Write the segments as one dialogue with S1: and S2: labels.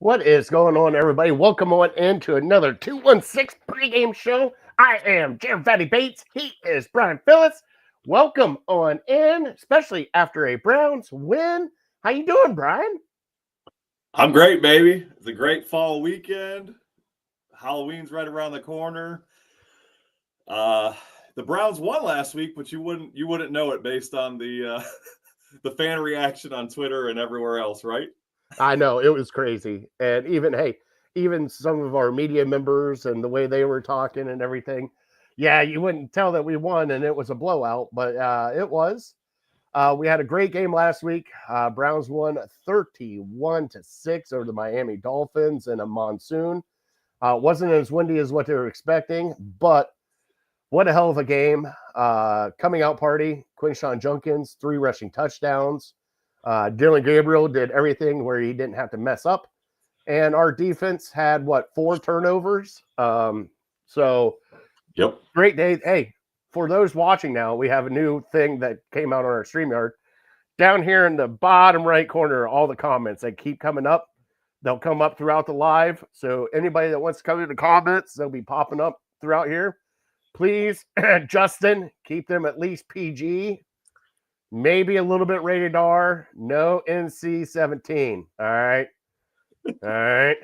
S1: What is going on, everybody? Welcome on into another 216 pregame show. I am Jim Fatty Bates. He is Brian Phillips. Welcome on in, especially after a Browns win. How you doing, Brian?
S2: I'm great, baby. It's a great fall weekend. Halloween's right around the corner. The Browns won last week, but you wouldn't know it based on the the fan reaction on Twitter and everywhere else, right?
S1: I know it was crazy, and even some of our media members and the way they were talking and everything. Yeah, you wouldn't tell that we won and it was a blowout, but it was. We had a great game last week. Browns won 31-6 over the Miami Dolphins in a monsoon. Wasn't as windy as what they were expecting, but what a hell of a game. Coming out party, Quinshawn Junkins, 3 rushing touchdowns. Dylan Gabriel did everything where he didn't have to mess up. And our defense had, 4 turnovers? So,
S2: Yep.
S1: great day. Hey, for those watching now, we have a new thing that came out on our StreamYard. Down here in the bottom right corner, all the comments that keep coming up, they'll come up throughout the live. So anybody that wants to come in the comments, they'll be popping up throughout here. Please, Justin, keep them at least PG. Maybe a little bit rated R. No NC-17. All right. All right.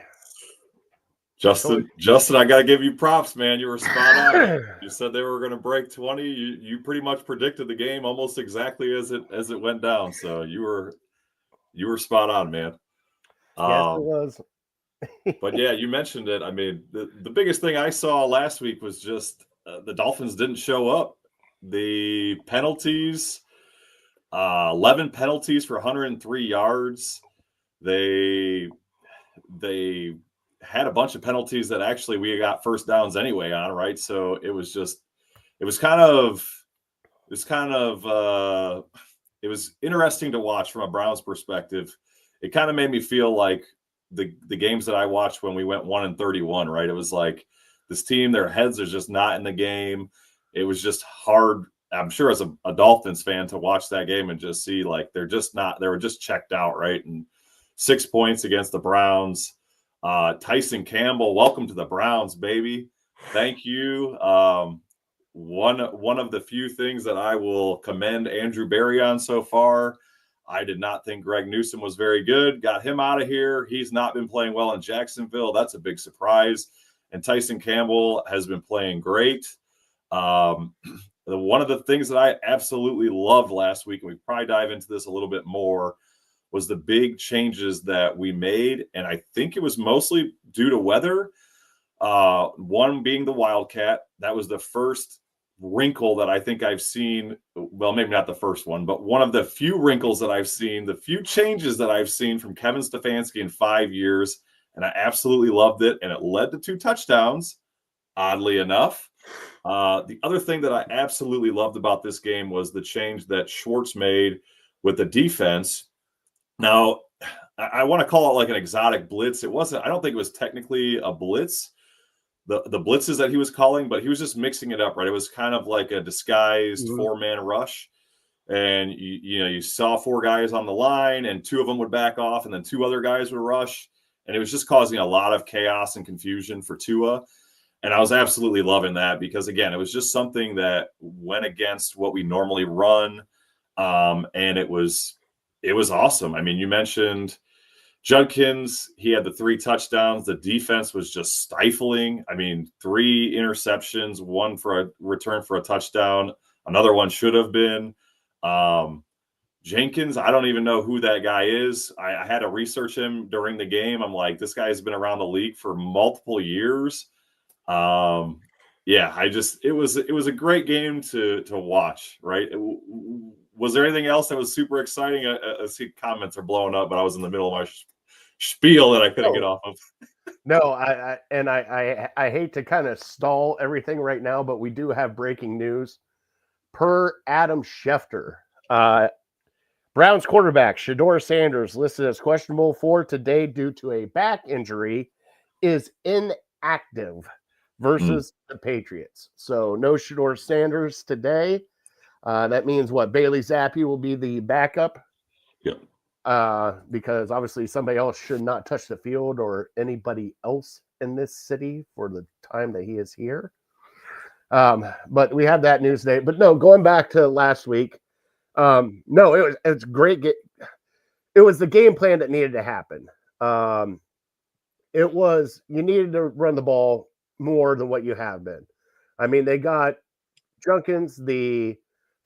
S2: Justin, I gotta give you props, man. You were spot on. You said they were going to break 20. You pretty much predicted the game almost exactly as it went down. So you were spot on, man.
S1: Yes, it was.
S2: But yeah, you mentioned it. I mean, the biggest thing I saw last week was just the Dolphins didn't show up. The penalties, 11 penalties for 103 yards. They had a bunch of penalties that actually we got first downs anyway on, right? So it was interesting to watch from a Browns perspective. It kind of made me feel like the games that I watched when we went 1-31, right? It was like this team, their heads are just not in the game. It was just hard, I'm sure, as a Dolphins fan to watch that game and just see like they were just checked out, right? And 6 points against the Browns. Tyson Campbell, welcome to the Browns, baby. Thank you. One of the few things that I will commend Andrew Berry on so far. I did not think Greg Newsome was very good. Got him out of here. He's not been playing well in Jacksonville. That's a big surprise. And Tyson Campbell has been playing great. One of the things that I absolutely loved last week, and we probably dive into this a little bit more, was the big changes that we made. And I think it was mostly due to weather. One being the Wildcat. That was the first wrinkle that I think I've seen. Well, maybe not the first one, but one of the few wrinkles that I've seen, the few changes that I've seen from Kevin Stefanski in 5 years. And I absolutely loved it. And it led to 2 touchdowns, oddly enough. The other thing that I absolutely loved about this game was the change that Schwartz made with the defense. Now, I want to call it like an exotic blitz. It wasn't, I don't think it was technically a blitz, the blitzes that he was calling, but he was just mixing it up, right? It was kind of like a disguised 4-man rush. And you saw 4 guys on the line and 2 of them would back off and then 2 other guys would rush. And it was just causing a lot of chaos and confusion for Tua. And I was absolutely loving that because, again, it was just something that went against what we normally run. And it was awesome. I mean, you mentioned Judkins. He had the 3 touchdowns. The defense was just stifling. I mean, 3 interceptions, 1 for a return for a touchdown. Another one should have been. Jenkins, I don't even know who that guy is. I had to research him during the game. I'm like, this guy's been around the league for multiple years. Yeah, it was a great game to watch, right? Was there anything else that was super exciting? I see comments are blowing up, but I was in the middle of my spiel that I couldn't get off of.
S1: No, I hate to kind of stall everything right now, but we do have breaking news. Per Adam Schefter, Browns quarterback Shedeur Sanders, listed as questionable for today due to a back injury, is inactive versus the Patriots. So no Shedeur Sanders today. That means what? Bailey Zappi will be the backup.
S2: Yep.
S1: because obviously somebody else should not touch the field or anybody else in this city for the time that he is here. But we have that news today. But no, going back to last week, no, it's great. It was the game plan that needed to happen. It was you needed to run the ball more than what you have been. I mean, they got Junkins the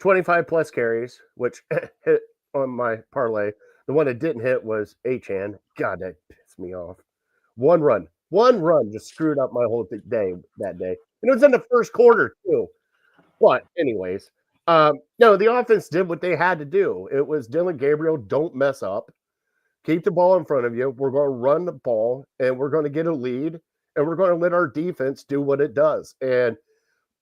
S1: 25 plus carries, which hit on my parlay. The one that didn't hit was Achan. God, that pissed me off. One run just screwed up my whole day that day. And it was in the first quarter, too. But, anyways, no, the offense did what they had to do. It was Dylan Gabriel, don't mess up. Keep the ball in front of you. We're going to run the ball, and we're going to get a lead, and we're going to let our defense do what it does. And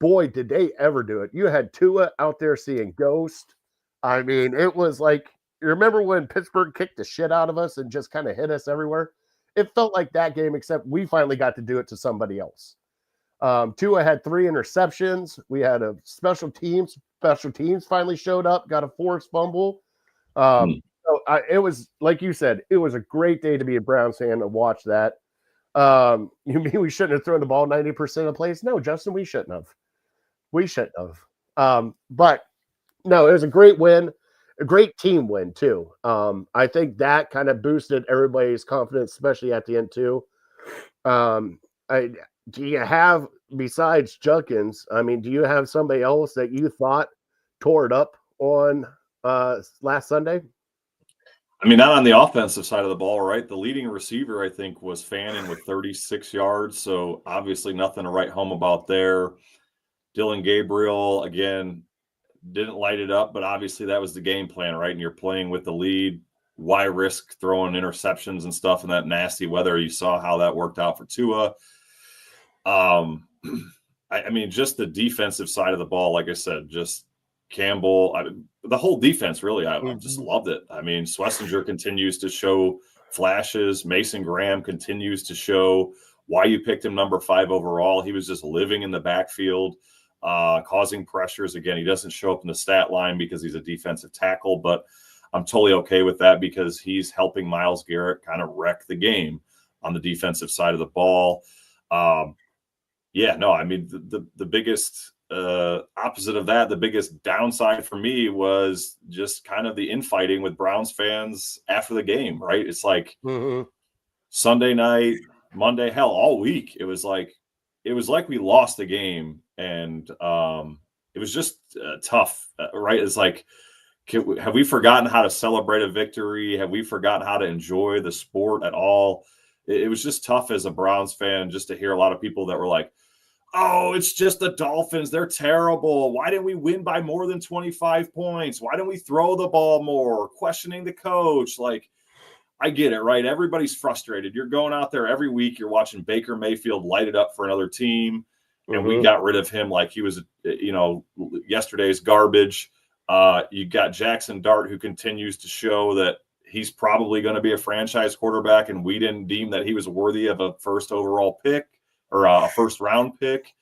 S1: boy, did they ever do it. You had Tua out there seeing ghost. I mean, it was like, you remember when Pittsburgh kicked the shit out of us and just kind of hit us everywhere? It felt like that game, except we finally got to do it to somebody else. Tua had 3 interceptions. We had a special teams. Special teams finally showed up, got a forced fumble. It was, like you said, it was a great day to be a Browns fan to watch that. You mean we shouldn't have thrown the ball 90% of the plays? No, Justin, we shouldn't have. We shouldn't have. But no, it was a great win, a great team win too. I think that kind of boosted everybody's confidence, especially at the end too. Do you have, besides Junkins, I mean, do you have somebody else that you thought tore it up on last Sunday?
S2: I mean, not on the offensive side of the ball, right? The leading receiver, I think, was Fannin with 36 yards. So obviously nothing to write home about there. Dylan Gabriel, again, didn't light it up, but obviously that was the game plan, right? And you're playing with the lead. Why risk throwing interceptions and stuff in that nasty weather? You saw how that worked out for Tua. I mean, just the defensive side of the ball, like I said, just Campbell, the whole defense, really, I just loved it. I mean, Schlesinger continues to show flashes. Mason Graham continues to show why you picked him number 5 overall. He was just living in the backfield, causing pressures. Again, he doesn't show up in the stat line because he's a defensive tackle, but I'm totally okay with that because he's helping Myles Garrett kind of wreck the game on the defensive side of the ball. I mean, the biggest opposite of that, the biggest downside for me was just kind of the infighting with Browns fans after the game, right? It's like Sunday night, Monday, hell, all week. It was like we lost the game, and it was just tough, right? It's like, have we forgotten how to celebrate a victory? Have we forgotten how to enjoy the sport at all? It was just tough as a Browns fan just to hear a lot of people that were like, oh, it's just the Dolphins. They're terrible. Why didn't we win by more than 25 points? Why didn't we throw the ball more? Questioning the coach. Like, I get it, right? Everybody's frustrated. You're going out there every week. You're watching Baker Mayfield light it up for another team. And we got rid of him like he was, yesterday's garbage. You got Jackson Dart, who continues to show that he's probably going to be a franchise quarterback, and we didn't deem that he was worthy of a first overall pick or a first round pick.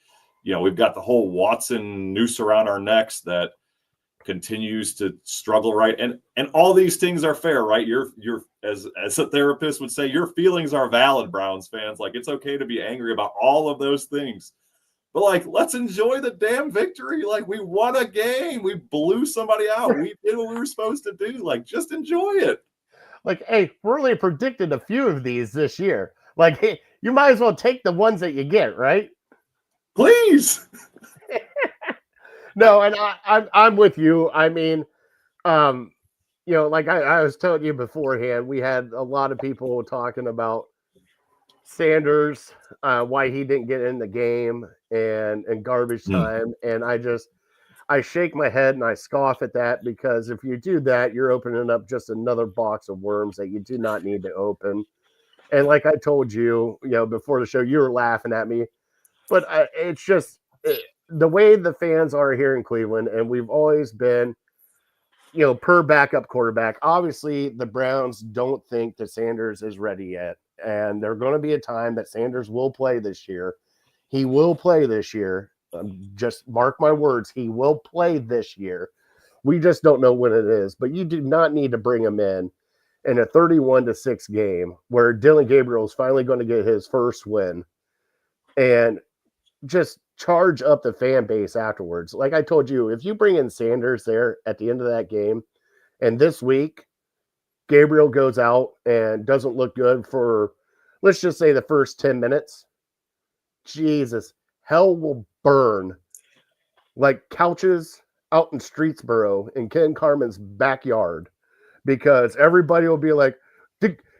S2: We've got the whole Watson noose around our necks that continues to struggle, right? And all these things are fair, right? You're as a therapist would say, your feelings are valid, Browns fans. Like, it's okay to be angry about all of those things. But, like, let's enjoy the damn victory. Like, we won a game. We blew somebody out. We did what we were supposed to do. Like, just enjoy it.
S1: Like, hey, we really predicted a few of these this year. Like, hey, you might as well take the ones that you get, right?
S2: Please.
S1: No, and I'm with you. I mean, like I was telling you beforehand, we had a lot of people talking about Sanders, why he didn't get in the game and garbage time. And I shake my head and I scoff at that, because if you do that, you're opening up just another box of worms that you do not need to open. And like I told you, before the show, you were laughing at me, but it's just the way the fans are here in Cleveland, and we've always been, per backup quarterback. Obviously, the Browns don't think that Sanders is ready yet, and there's going to be a time that Sanders will play this year. He will play this year. Just mark my words, he will play this year. We just don't know when it is, but you do not need to bring him in in a 31-6 game where Dylan Gabriel is finally going to get his first win and just charge up the fan base afterwards. Like I told you, if you bring in Sanders there at the end of that game, and this week Gabriel goes out and doesn't look good for, let's just say, the first 10 minutes, Jesus, hell will burn like couches out in Streetsboro in Ken Carmen's backyard, because everybody will be like,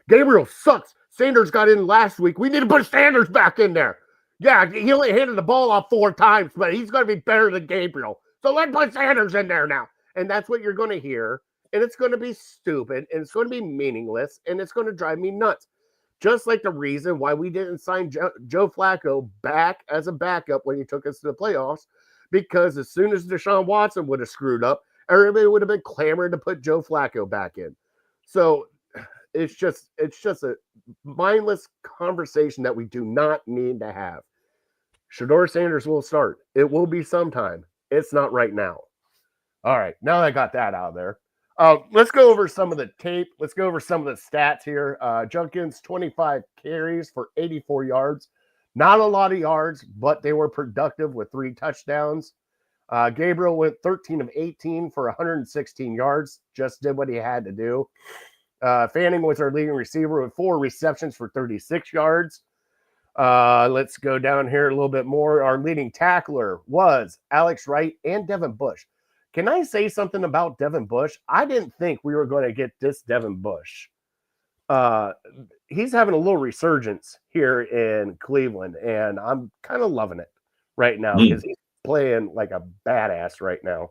S1: Gabriel sucks. Sanders got in last week. We need to put Sanders back in there. Yeah, he only handed the ball off 4 times, but he's going to be better than Gabriel. So let's put Sanders in there now. And that's what you're going to hear. And it's going to be stupid, and it's going to be meaningless, and it's going to drive me nuts. Just like the reason why we didn't sign Joe Flacco back as a backup when he took us to the playoffs, because as soon as Deshaun Watson would have screwed up, everybody would have been clamoring to put Joe Flacco back in. So it's just a mindless conversation that we do not need to have. Shedeur Sanders will start. It will be sometime. It's not right now. All right, now that I got that out of there. Let's go over some of the tape. Let's go over some of the stats here. Judkins, 25 carries for 84 yards. Not a lot of yards, but they were productive with 3 touchdowns. Gabriel went 13 of 18 for 116 yards. Just did what he had to do. Fanning was our leading receiver with 4 receptions for 36 yards. Let's go down here a little bit more. Our leading tackler was Alex Wright and Devin Bush. Can I say something about Devin Bush? I didn't think we were going to get this Devin Bush. He's having a little resurgence here in Cleveland, and I'm kind of loving it right now because he's playing like a badass right now.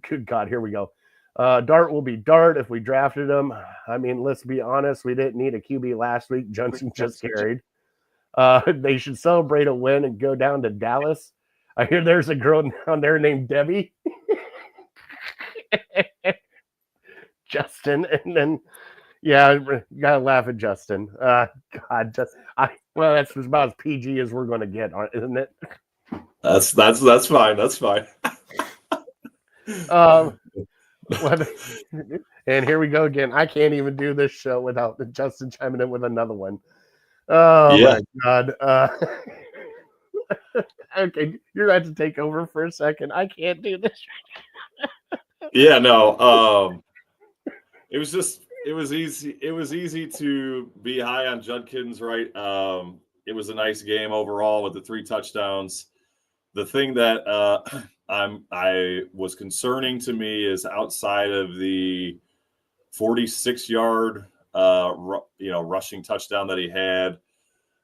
S1: Good God, here we go. Dart will be Dart if we drafted him. I mean, let's be honest, we didn't need a QB last week. Johnson just carried. They should celebrate a win and go down to Dallas. I hear there's a girl down there named Debbie. Justin, and then yeah, you gotta laugh at Justin. God, well, that's about as PG as we're going to get, isn't it?
S2: That's fine. That's fine.
S1: And here we go again. I can't even do this show without Justin chiming in with another one. Oh yeah. My God. Okay, you're going to have to take over for a second. I can't do this.
S2: Yeah, no. It was easy to be high on Judkins, right? It was a nice game overall with the 3 touchdowns. The thing that I was concerning to me is outside of the 46-yard rushing touchdown that he had,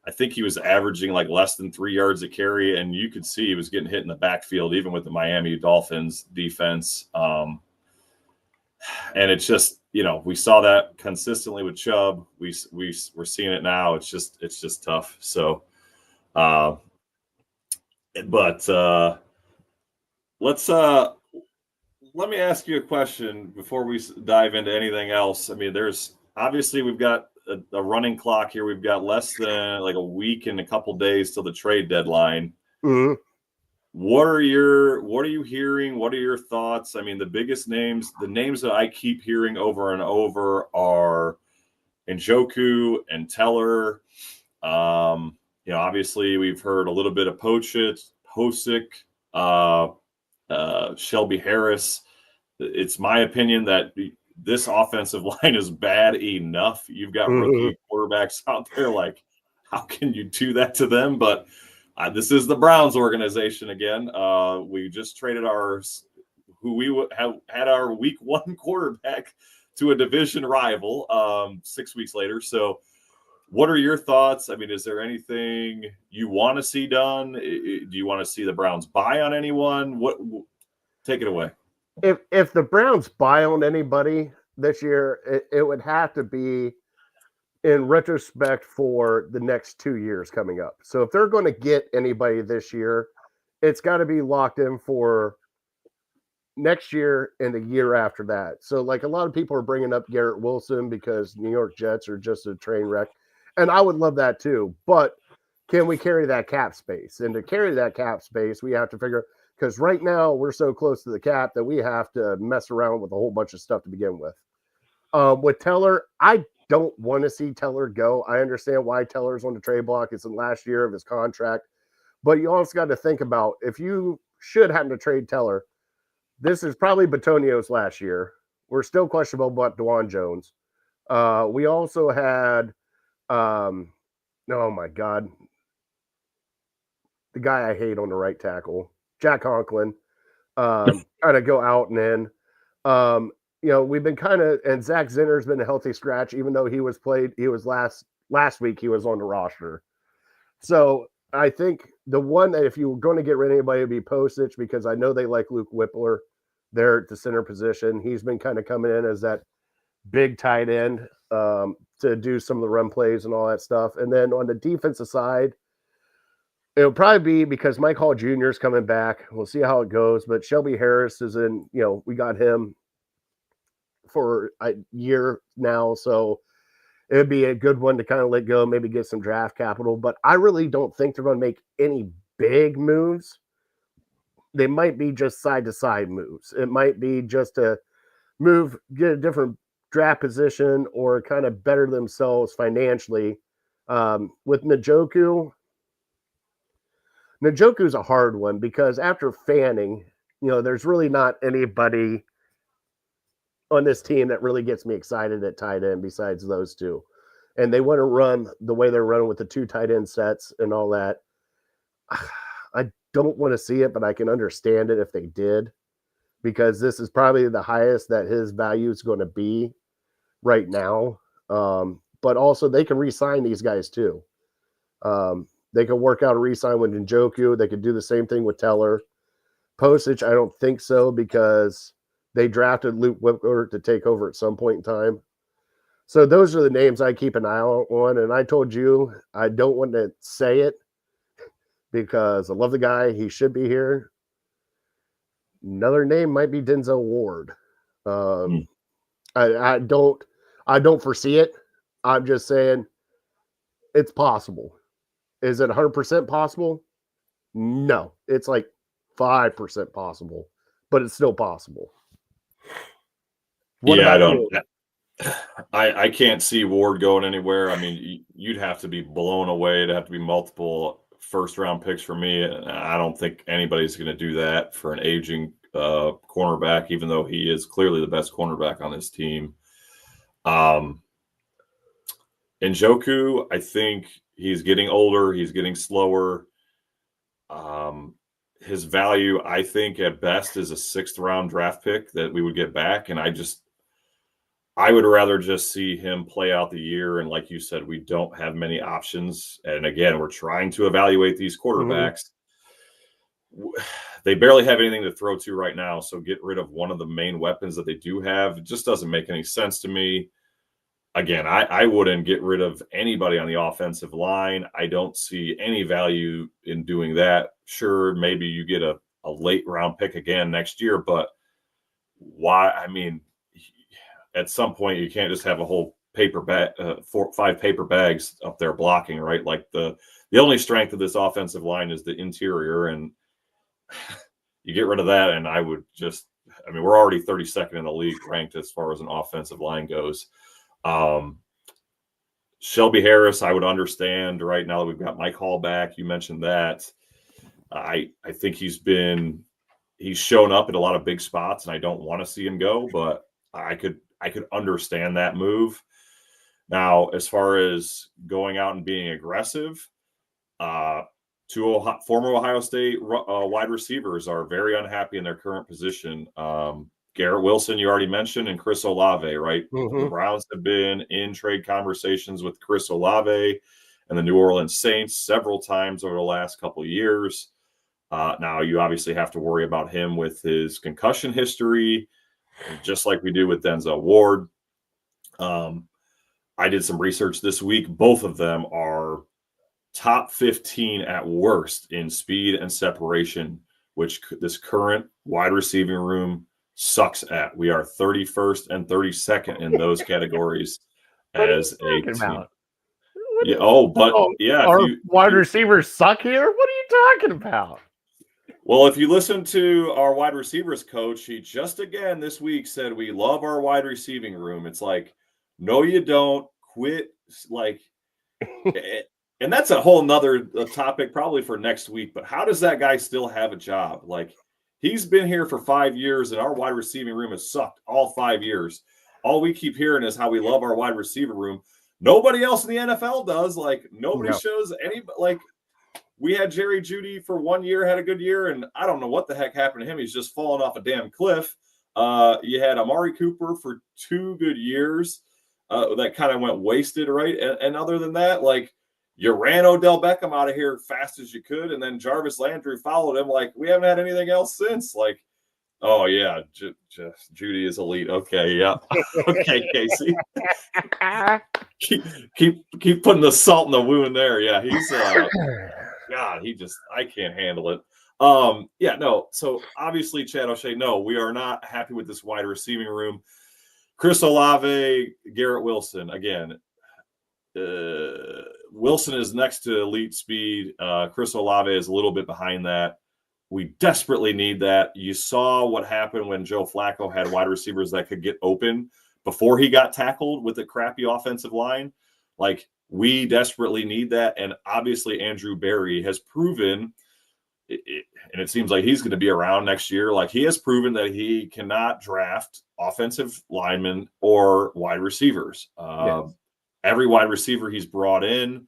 S2: I think he was averaging like less than 3 yards a carry, and you could see he was getting hit in the backfield, even with the Miami Dolphins defense. And it's just, we saw that consistently with Chubb. We're seeing it now. It's just tough. So, but let me ask you a question before we dive into anything else. I mean, we've got a running clock here. We've got less than like a week and a couple days till the trade deadline.
S1: Mm-hmm.
S2: What are you hearing? What are your thoughts? I mean, the biggest names, the names that I keep hearing over and over are Njoku and Teller. Obviously we've heard a little bit of Hosick, Shelby Harris. It's my opinion that this offensive line is bad enough. You've got rookie quarterbacks out there. Like, how can you do that to them? But this is the Browns organization again. We just traded our week 1 quarterback to a division rival 6 weeks later. So what are your thoughts? I mean, is there anything you want to see done? Do you want to see the Browns buy on anyone? Take it away.
S1: If the Browns buy on anybody this year, it would have to be in retrospect for the next 2 years coming up. So if they're going to get anybody this year, it's got to be locked in for next year and the year after that. So like a lot of people are bringing up Garrett Wilson because New York Jets are just a train wreck. And I would love that too. But can we carry that cap space? And to carry that cap space, we have to figure, because right now we're so close to the cap that we have to mess around with a whole bunch of stuff to begin with. With Teller, I don't want to see Teller go. I understand why Teller's on the trade block. It's the last year of his contract. But you also got to think about if you should have to trade Teller, this is probably Batonio's last year. We're still questionable about DeJuan Jones. We also had, oh my God, the guy I hate on the right tackle, Jack Conklin, kind of go out and in. We've been kind of, and Zach Zinner's been a healthy scratch, even though he was last week, he was on the roster. So I think the one that if you were going to get rid of anybody would be Postage, because I know they like Luke Whippler there at the center position. He's been kind of coming in as that big tight end to do some of the run plays and all that stuff. And then on the defensive side, it'll probably be because Mike Hall Jr. is coming back. We'll see how it goes. But Shelby Harris is in, we got him for a year now. So it would be a good one to kind of let go, maybe get some draft capital. But I really don't think they're going to make any big moves. They might be just side-to-side moves. It might be just to move, get a different draft position, or kind of better themselves financially. With Njoku's a hard one because after Fanning, there's really not anybody on this team that really gets me excited at tight end besides those two. And they want to run the way they're running with the 2 tight end sets and all that. I don't want to see it, but I can understand it if they did, because this is probably the highest that his value is going to be right now. But also they can re-sign these guys too. They can work out a re-sign with Njoku. They could do the same thing with Teller. Postage, I don't think so, because they drafted Luke Whippler to take over at some point in time. So those are the names I keep an eye on. And I told you I don't want to say it because I love the guy. He should be here. Another name might be Denzel Ward. I don't foresee it. I'm just saying it's possible. Is it 100% possible? No, it's like 5% possible, but it's still possible.
S2: I can't see Ward going anywhere. I mean, you'd have to be blown away. It'd have to be multiple first-round picks for me. I don't think anybody's going to do that for an aging cornerback, even though he is clearly the best cornerback on this team. Njoku, I think he's getting older. He's getting slower. His value, I think, at best is a 6th-round draft pick that we would get back. And I would rather just see him play out the year. And like you said, we don't have many options. And again, we're trying to evaluate these quarterbacks. They barely have anything to throw to right now. So get rid of one of the main weapons that they do have. It just doesn't make any sense to me. Again, I wouldn't get rid of anybody on the offensive line. I don't see any value in doing that. Sure, maybe you get a late round pick again next year, but why? I mean, at some point you can't just have a whole paper bag, 4 or 5 paper bags up there blocking, right? Like the only strength of this offensive line is the interior, and you get rid of that. And we're already 32nd in the league ranked as far as an offensive line goes. Shelby Harris, I would understand right now that we've got Mike Hall back. You mentioned that. I think he's shown up at a lot of big spots, and I don't want to see him go, but I could understand that move. Now, as far as going out and being aggressive, 2 former Ohio State wide receivers are very unhappy in their current position. Garrett Wilson, you already mentioned, and Chris Olave, right? The Browns have been in trade conversations with Chris Olave and the New Orleans Saints several times over the last couple of years. Now, you obviously have to worry about him with his concussion history, just like we do with Denzel Ward. I did some research this week. Both of them are top 15 at worst in speed and separation, which this current wide receiving room sucks at. We are 31st and 32nd in those categories as a team.
S1: Our wide receivers suck here? What are you talking about?
S2: Well, if you listen to our wide receivers coach, he just again this week said we love our wide receiving room. It's like, no, you don't. Quit. Like, and that's a whole nother topic probably for next week. But how does that guy still have a job? Like, he's been here for 5 years, and our wide receiving room has sucked all 5 years. All we keep hearing is how we love our wide receiver room. Nobody else in the NFL does. Like, nobody shows any. Like, we had Jerry Jeudy for 1 year, had a good year, and I don't know what the heck happened to him. He's just fallen off a damn cliff. You had Amari Cooper for 2 good years. That kind of went wasted, right? And other than that, like, you ran Odell Beckham out of here fast as you could, and then Jarvis Landry followed him. Like, we haven't had anything else since. Like, oh yeah, Jeudy is elite. Okay, yeah, okay, Casey. keep putting the salt in the wound there. Yeah, he's God, I can't handle it. Yeah, no. So obviously, Chad O'Shea, no, we are not happy with this wide receiving room. Chris Olave, Garrett Wilson, again. Wilson is next to elite speed. Chris Olave is a little bit behind that. We desperately need that. You saw what happened when Joe Flacco had wide receivers that could get open before he got tackled with a crappy offensive line. Like, we desperately need that. And obviously Andrew Berry has proven and it seems like he's going to be around next year. Like, he has proven that he cannot draft offensive linemen or wide receivers.
S1: Yes.
S2: Every wide receiver he's brought in,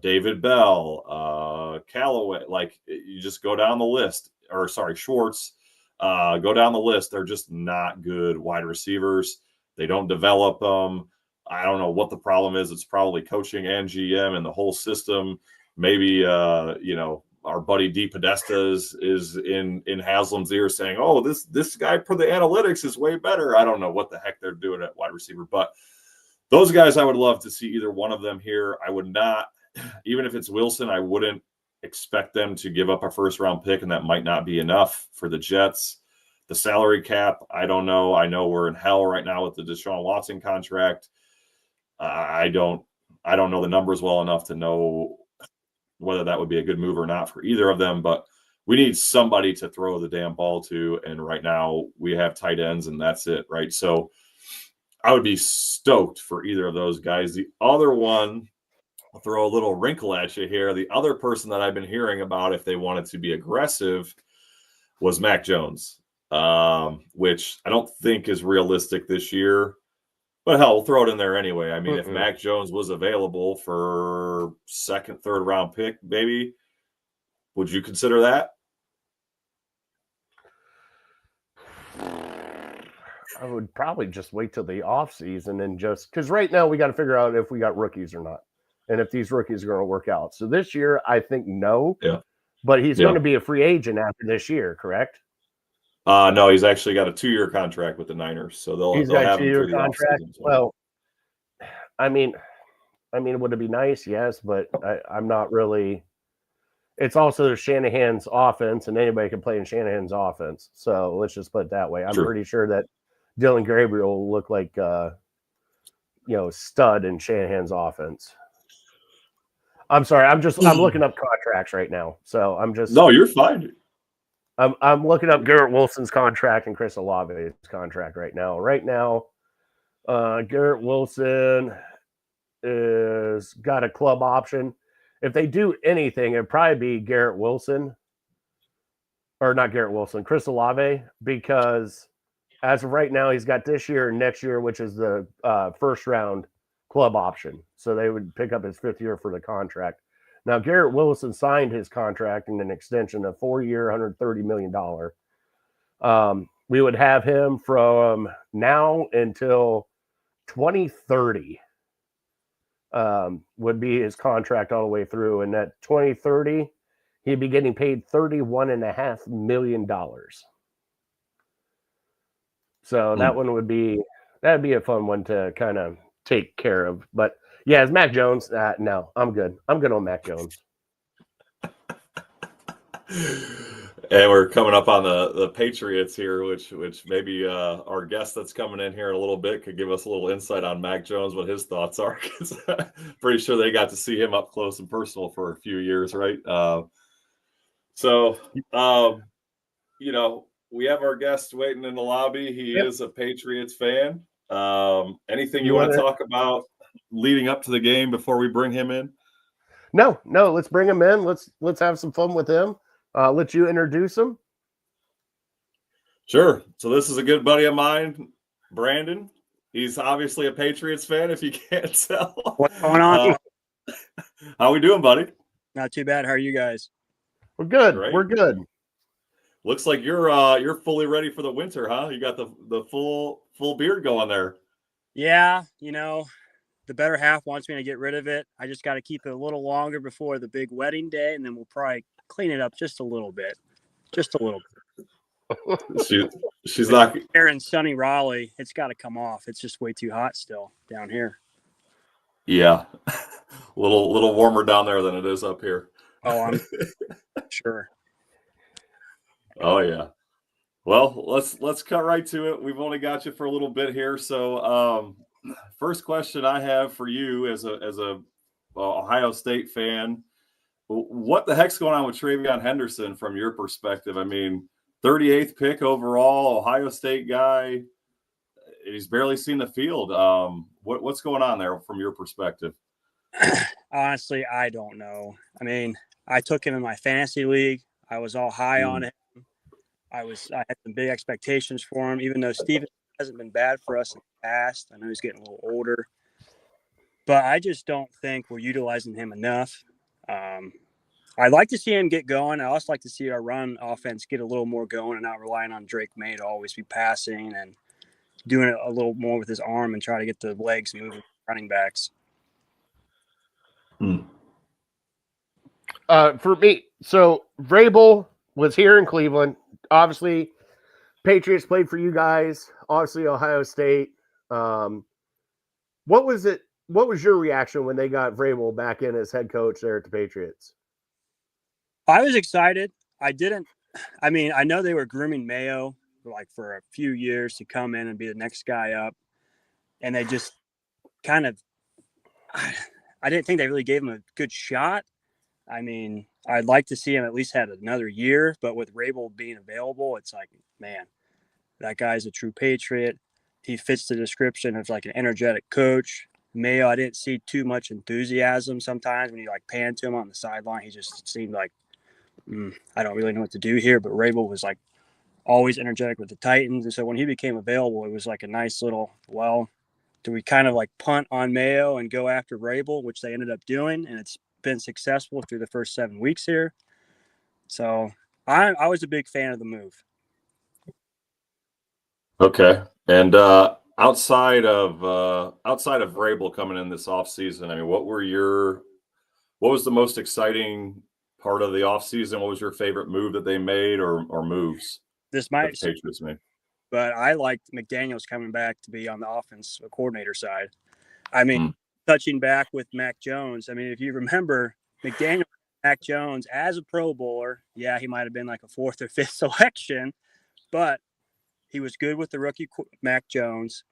S2: David Bell, Callaway, like, you just go down the list, or sorry, Schwartz, go down the list. They're just not good wide receivers. They don't develop them. I don't know what the problem is. It's probably coaching and GM and the whole system. Maybe, our buddy D Podesta is in Haslam's ear saying, oh, this guy for the analytics is way better. I don't know what the heck they're doing at wide receiver, but those guys, I would love to see either one of them here. I would not, even if it's Wilson, I wouldn't expect them to give up a first-round pick, and that might not be enough for the Jets. The salary cap, I don't know. I know we're in hell right now with the Deshaun Watson contract. I don't know the numbers well enough to know whether that would be a good move or not for either of them, but we need somebody to throw the damn ball to, and right now we have tight ends, and that's it, right? So I would be stoked for either of those guys. The other one, I'll throw a little wrinkle at you here. The other person that I've been hearing about if they wanted to be aggressive was Mac Jones, which I don't think is realistic this year. But hell, we'll throw it in there anyway. I mean, if Mac Jones was available for second, third round pick, maybe, would you consider that?
S1: I would probably just wait till the off season and just because right now we got to figure out if we got rookies or not, and if these rookies are going to work out. So this year, I think no.
S2: Yeah.
S1: But he's going to be a free agent after this year, correct?
S2: No, he's actually got a 2-year contract with the Niners, so they'll have him through the
S1: contract.
S2: Offseason, so.
S1: Well, I mean, would it be nice? Yes, but I'm not really. It's also Shanahan's offense, and anybody can play in Shanahan's offense. So let's just put it that way. I'm pretty sure that Dylan Gabriel will look like, stud in Shanahan's offense. I'm sorry. I'm looking up contracts right now. So No,
S2: you're fine.
S1: I'm looking up Garrett Wilson's contract and Chris Olave's contract right now. Right now, Garrett Wilson is got a club option. If they do anything, it'd probably be Garrett Wilson. Or not Garrett Wilson, Chris Olave, because as of right now, he's got this year and next year, which is the first round club option. So they would pick up his 5th year for the contract. Now, Garrett Wilson signed his contract in an extension of 4-year, $130 million. We would have him from now until 2030 would be his contract all the way through. And at 2030, he'd be getting paid $31.5 million. So that one would be a fun one to kind of take care of. But yeah, it's Mac Jones. No, I'm good. I'm good on Mac Jones.
S2: And we're coming up on the Patriots here, which maybe our guest that's coming in here in a little bit could give us a little insight on Mac Jones, what his thoughts are. Because pretty sure they got to see him up close and personal for a few years, right? So, we have our guest waiting in the lobby. He
S1: Yep.
S2: is a Patriots fan. Anything you
S1: You
S2: want to
S1: wanna-
S2: talk about leading up to the game before we bring him in?
S1: No. Let's bring him in. Let's have some fun with him. Let you introduce him.
S2: Sure. So this is a good buddy of mine, Brandon. He's obviously a Patriots fan, if you can't tell.
S3: What's going on?
S2: How we doing, buddy?
S3: Not too bad. How are you guys?
S1: We're good.
S2: Great.
S1: We're good.
S2: Looks like you're fully ready for the winter, huh? You got the full beard going there.
S3: Yeah, the better half wants me to get rid of it. I just got to keep it a little longer before the big wedding day, and then we'll probably clean it up just a little bit. Just a little bit.
S2: She's not
S3: Here in sunny Raleigh, it's got to come off. It's just way too hot still down here.
S2: Yeah. a little warmer down there than it is up here.
S3: Oh, I'm sure.
S2: Oh yeah. Well, let's cut right to it. We've only got you for a little bit here. So first question I have for you as a Ohio State fan, what the heck's going on with TreVeyon Henderson from your perspective? I mean, 38th pick overall, Ohio State guy. He's barely seen the field. What's going on there from your perspective?
S3: Honestly, I don't know. I mean, I took him in my fantasy league. I was all high on him. I had some big expectations for him, even though Steven hasn't been bad for us in the past. I know he's getting a little older, but I just don't think we're utilizing him enough. I'd like to see him get going. I also like to see our run offense get a little more going and not relying on Drake May to always be passing and doing it a little more with his arm and try to get the legs moving, running backs.
S1: For me, so Vrabel was here in Cleveland. Obviously, Patriots played for you guys. Obviously, Ohio State. What was it? What was your reaction when they got Vrabel back in as head coach there at the Patriots?
S3: I was excited. I know they were grooming Mayo for a few years to come in and be the next guy up. And they just kind of, I didn't think they really gave him a good shot. I mean, I'd like to see him at least had another year, but with Vrabel being available, it's like, man, that guy's a true Patriot. He fits the description of like an energetic coach. Mayo, I didn't see too much enthusiasm sometimes when you pan to him on the sideline. He just seemed like, I don't really know what to do here. But Vrabel was always energetic with the Titans. And so when he became available, it was like a nice little, do we kind of punt on Mayo and go after Vrabel, which they ended up doing. And it's been successful through the first 7 weeks here. So I was a big fan of the move.
S2: Okay. And outside of Vrabel coming in this offseason, I mean, what was the most exciting part of the offseason? What was your favorite move that they made or moves
S3: This might
S2: the Patriots made?
S3: But I liked McDaniels coming back to be on the offense coordinator side. I mean, touching back with Mac Jones. I mean, if you remember, McDaniels, Mac Jones as a Pro Bowler, yeah, he might have been like a 4th or 5th selection, but he was good with the rookie Mac Jones.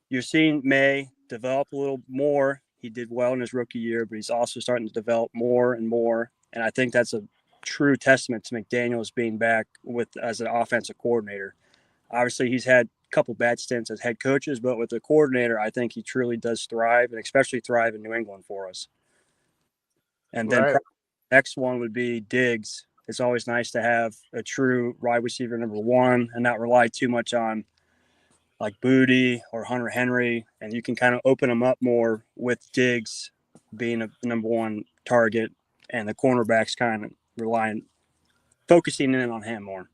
S3: You're seeing May develop a little more. He did well in his rookie year, but he's also starting to develop more and more. And I think that's a true testament to McDaniels being back as an offensive coordinator. Obviously, he's had a couple bad stints as head coaches, but with the coordinator, I think he truly does thrive, and especially thrive in New England for us. And then next one would be Diggs. It's always nice to have a true wide receiver number one and not rely too much on Booty or Hunter Henry, and you can kind of open them up more with Diggs being a number one target and the cornerbacks kind of focusing in on him more.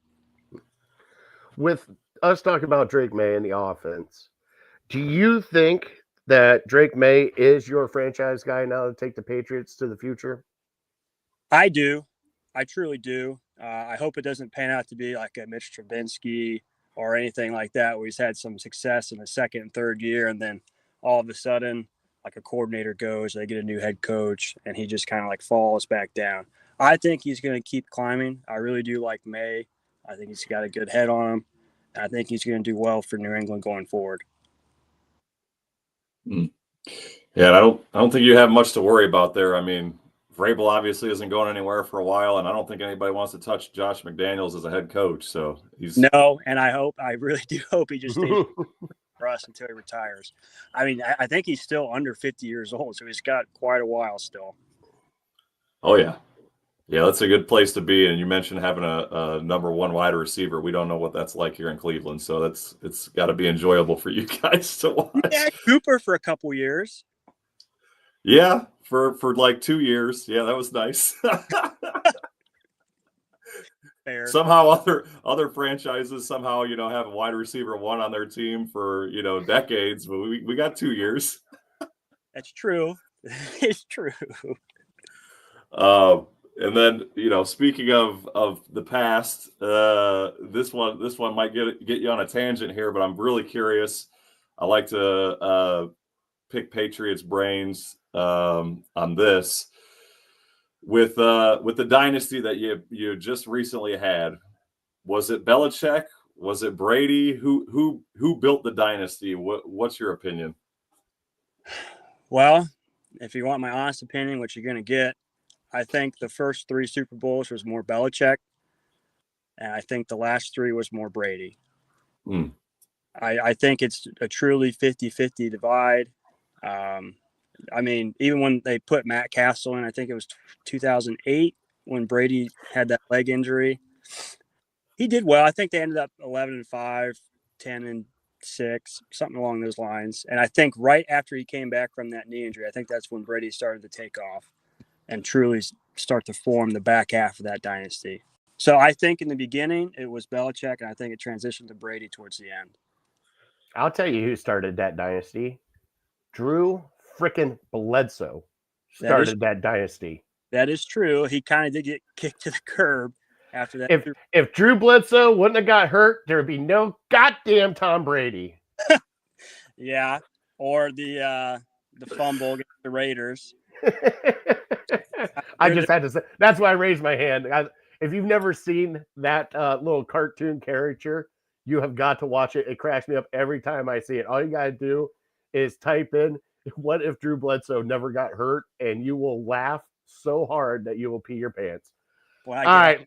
S1: With us talking about Drake May and the offense, do you think that Drake May is your franchise guy now to take the Patriots to the future?
S3: I do. I truly do. I hope it doesn't pan out to be like a Mitch Trubisky or anything like that, where he's had some success in the second and third year, and then all of a sudden, a coordinator goes, they get a new head coach, and he just kind of falls back down. I think he's going to keep climbing. I really do like May. I think he's got a good head on him. And I think he's going to do well for New England going forward.
S2: Yeah, I don't think you have much to worry about there. I mean, Vrabel obviously isn't going anywhere for a while, and I don't think anybody wants to touch Josh McDaniels as a head coach. So he's
S3: No, and I really do hope he just stays for us until he retires. I mean, I think he's still under 50 years old, so he's got quite a while still.
S2: Oh yeah. Yeah, that's a good place to be. And you mentioned having a number one wide receiver. We don't know what that's like here in Cleveland, so it's got to be enjoyable for you guys to watch.
S3: Yeah, Cooper for a couple years.
S2: Yeah, for like 2 years. Yeah, that was nice.
S3: Fair.
S2: Somehow other franchises somehow have a wide receiver one on their team for decades, but we got 2 years.
S3: That's true. It's true.
S2: And then speaking of the past, this one might get you on a tangent here, but I'm really curious. I like to pick Patriots brains on this. With the dynasty that you just recently had, was it Belichick? Was it Brady? Who built the dynasty? What's your opinion?
S3: Well, if you want my honest opinion, which you're going to get, I think the first 3 Super Bowls was more Belichick, and I think the last 3 was more Brady. I think it's a truly 50-50 divide. I mean, even when they put Matt Castle in, I think it was 2008 when Brady had that leg injury. He did well. I think they ended up 11-5, 10-6, something along those lines. And I think right after he came back from that knee injury, I think that's when Brady started to take off and truly start to form the back half of that dynasty. So I think in the beginning it was Belichick, and I think it transitioned to Brady towards the end.
S1: I'll tell you who started that dynasty. Drew frickin' Bledsoe started that dynasty.
S3: That is true. He kind of did get kicked to the curb after that.
S1: If Drew Bledsoe wouldn't have got hurt, there would be no goddamn Tom Brady.
S3: Yeah, or the fumble against the Raiders.
S1: I just had to say, that's why I raised my hand. If you've never seen that little cartoon caricature, you have got to watch it. It cracks me up every time I see it. All you got to do is type in, what if Drew Bledsoe never got hurt? And you will laugh so hard that you will pee your pants.
S3: Well,
S1: all right.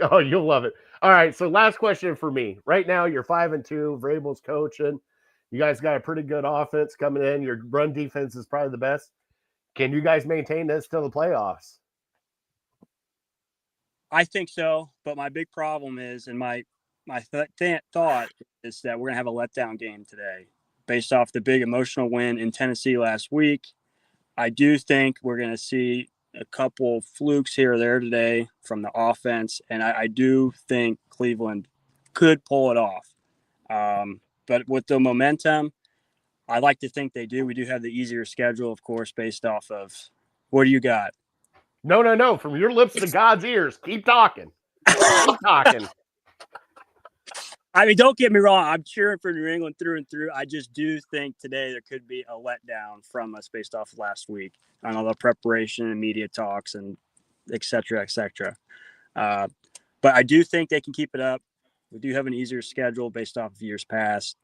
S1: Oh, you'll love it. All right. So last question for me. Right now, you're 5-2. Vrabel's coaching. You guys got a pretty good offense coming in. Your run defense is probably the best. Can you guys maintain this till the playoffs?
S3: I think so. But my big problem is, and my thought is that we're going to have a letdown game today based off the big emotional win in Tennessee last week. I do think we're going to see a couple flukes here or there today from the offense, and I do think Cleveland could pull it off. But with the momentum, I like to think they do. We do have the easier schedule, of course, based off of – what do you got?
S1: No. From your lips to God's ears. Keep talking. Keep talking.
S3: I mean, don't get me wrong. I'm cheering for New England through and through. I just do think today there could be a letdown from us based off of last week on all the preparation and media talks and et cetera, et cetera. But I do think they can keep it up. We do have an easier schedule based off of years past.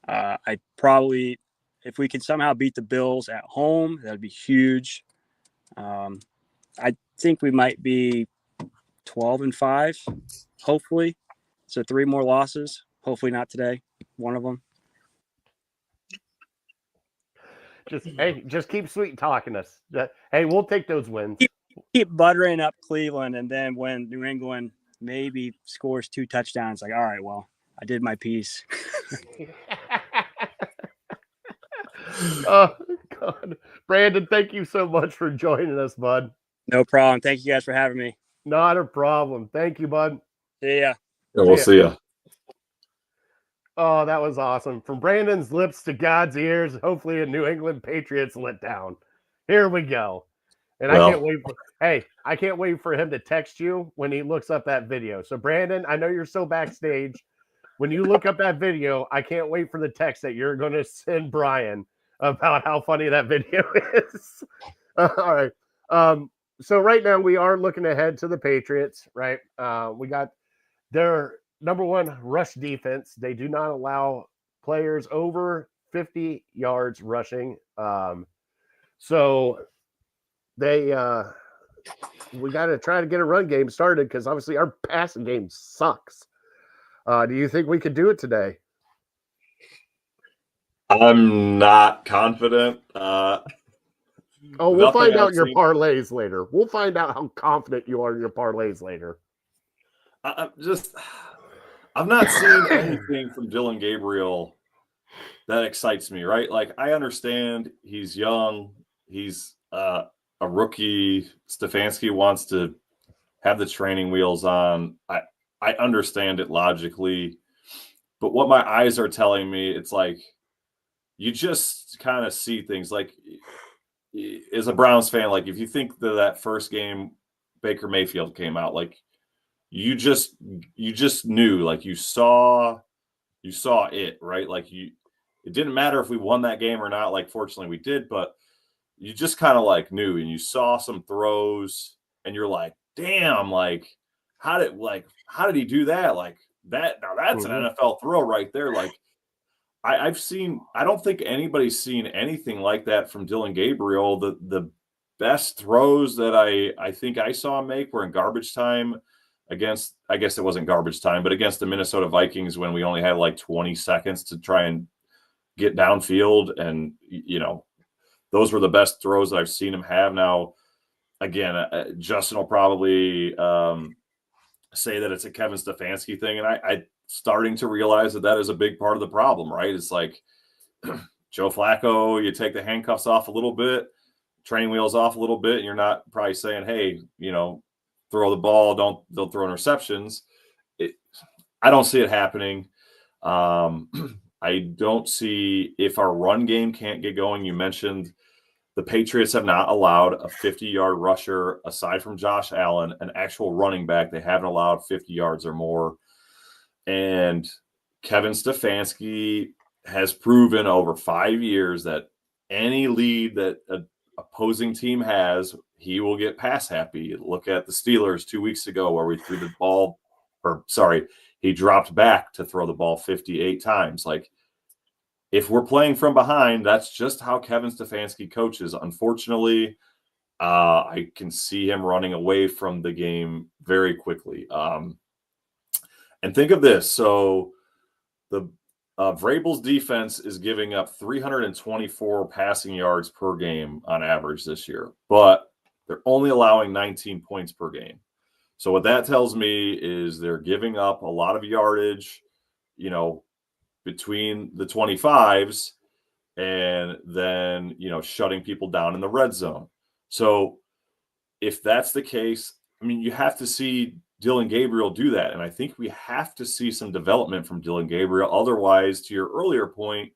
S3: I probably, if we can somehow beat the Bills at home, that'd be huge. I think we might be 12-5, hopefully. So 3 more losses. Hopefully not today. One of them.
S1: Just keep sweet talking us. Hey, we'll take those wins.
S3: Keep buttering up Cleveland, and then when New England maybe scores 2 touchdowns, like, all right, well, I did my piece.
S1: Oh, God. Brandon, thank you so much for joining us, bud.
S3: No problem. Thank you guys for having me.
S1: Not a problem. Thank you, bud.
S3: See ya.
S2: Yeah, we'll see ya.
S1: Oh, that was awesome. From Brandon's lips to God's ears, hopefully a New England Patriots letdown. Here we go. And I can't wait for him to text you when he looks up that video. So, Brandon, I know you're still backstage. When you look up that video, I can't wait for the text that you're going to send Brian about how funny that video is. All right. So right now we are looking ahead to the Patriots, right? We got their number one rush defense. They do not allow players over 50 yards rushing. So we got to try to get a run game started because obviously our passing game sucks. Do you think we could do it today?
S2: I'm not confident.
S1: We'll find out your parlays later. We'll find out how confident you are in your parlays later.
S2: I've not seen anything from Dillon Gabriel that excites me, right? Like, I understand he's young. He's a rookie. Stefanski wants to have the training wheels on. I understand it logically. But what my eyes are telling me, it's like you just kind of see things like as a Browns fan, like if you think that first game Baker Mayfield came out, like you just knew, like you saw it, right? Like it didn't matter if we won that game or not. Like, fortunately we did, but you just kind of like knew, and you saw some throws and you're like, damn, like how did he do that? Like that, now that's an NFL throw right there. Like I don't think anybody's seen anything like that from Dillon Gabriel. The best throws that I think I saw him make were in garbage time against, I guess it wasn't garbage time, but against the Minnesota Vikings when we only had like 20 seconds to try and get downfield. And, you know, those were the best throws that I've seen him have. Now, again, Justin will probably say that it's a Kevin Stefanski thing. And I starting to realize that is a big part of the problem, right? It's like Joe Flacco, you take the handcuffs off a little bit, training wheels off a little bit, and you're not probably saying, hey, you know, throw the ball, don't throw interceptions. I don't see it happening. I don't see, if our run game can't get going. You mentioned the Patriots have not allowed a 50-yard rusher, aside from Josh Allen, an actual running back. They haven't allowed 50 yards or more. And Kevin Stefanski has proven over 5 years that any lead that an opposing team has, he will get pass happy. Look at the Steelers 2 weeks ago where we threw the ball, he dropped back to throw the ball 58 times. Like, if we're playing from behind, that's just how Kevin Stefanski coaches. Unfortunately, I can see him running away from the game very quickly. And think of this. So the Vrabel's defense is giving up 324 passing yards per game on average this year, but they're only allowing 19 points per game. So what that tells me is they're giving up a lot of yardage, you know, between the 25s, and then, you know, shutting people down in the red zone. So if that's the case, I mean, you have to see Dillon Gabriel do that. And I think we have to see some development from Dillon Gabriel. Otherwise, to your earlier point,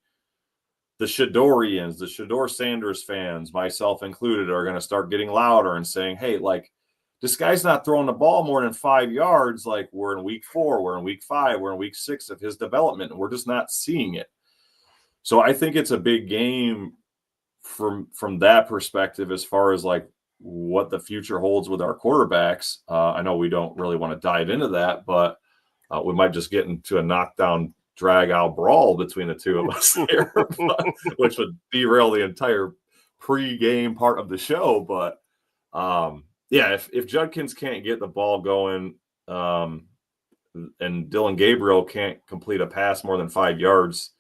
S2: the Shadorians, the Shador Sanders fans, myself included, are going to start getting louder and saying, hey, like, this guy's not throwing the ball more than 5 yards. Like, we're in week 4, we're in week 5, we're in week 6 of his development, and we're just not seeing it. So I think it's a big game from that perspective, as far as like what the future holds with our quarterbacks. I know we don't really want to dive into that, but we might just get into a knockdown, drag out brawl between the two of us here, which would derail the entire pre-game part of the show. But yeah, if Judkins can't get the ball going, and Dillon Gabriel can't complete a pass more than 5 yards,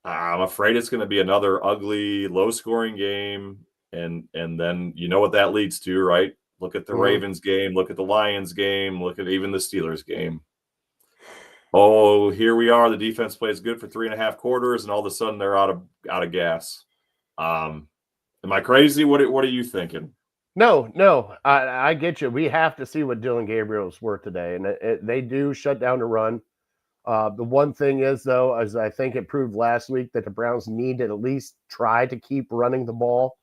S2: I'm afraid it's going to be another ugly, low-scoring game. And then you know what that leads to, right? Look at the Ravens game, look at the Lions game, look at even the Steelers game. Oh, here we are. The defense plays good for 3.5 quarters, and all of a sudden they're out of gas. Am I crazy? What are you thinking?
S1: No, I get you. We have to see what Dillon Gabriel's worth today, and they do shut down the run. The one thing is, though, as I think it proved last week, that the Browns need to at least try to keep running the ball,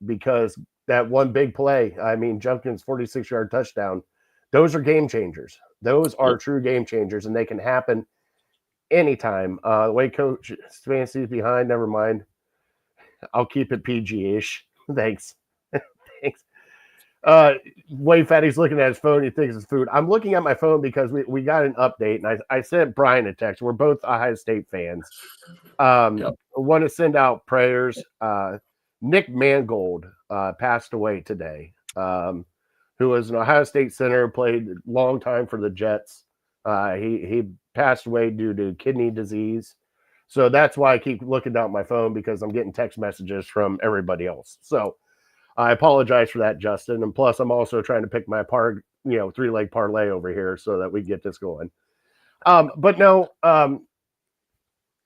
S1: because that one big play, I mean, Judkins' 46-yard touchdown, those are game changers. Those are true game changers, and they can happen anytime. The way Coach Stefanski's behind, never mind. I'll keep it PG-ish. Thanks. Thanks. Wade Fatty's looking at his phone. He thinks it's food. I'm looking at my phone because we got an update, and I sent Brian a text. We're both Ohio State fans. Want to send out prayers Nick Mangold passed away today, who was an Ohio State center, played a long time for the Jets. He passed away due to kidney disease. So that's why I keep looking down at my phone, because I'm getting text messages from everybody else. So I apologize for that, Justin. And plus, I'm also trying to pick my three-leg parlay over here so that we get this going. But no,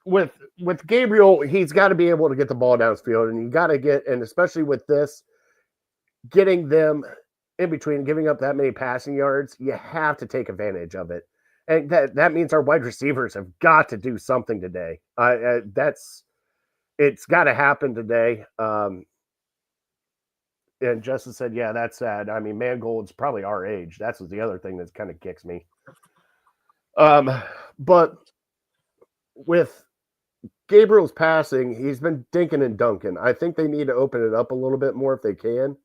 S1: with Gabriel, he's got to be able to get the ball downfield, and you got to get, and especially with this, getting them in between, giving up that many passing yards, you have to take advantage of it. And that means our wide receivers have got to do something today. It's got to happen today. And Justin said, yeah, that's sad. I mean, Mangold's probably our age. That's the other thing that kind of kicks me. But with Gabriel's passing, he's been dinking and dunking. I think they need to open it up a little bit more if they can.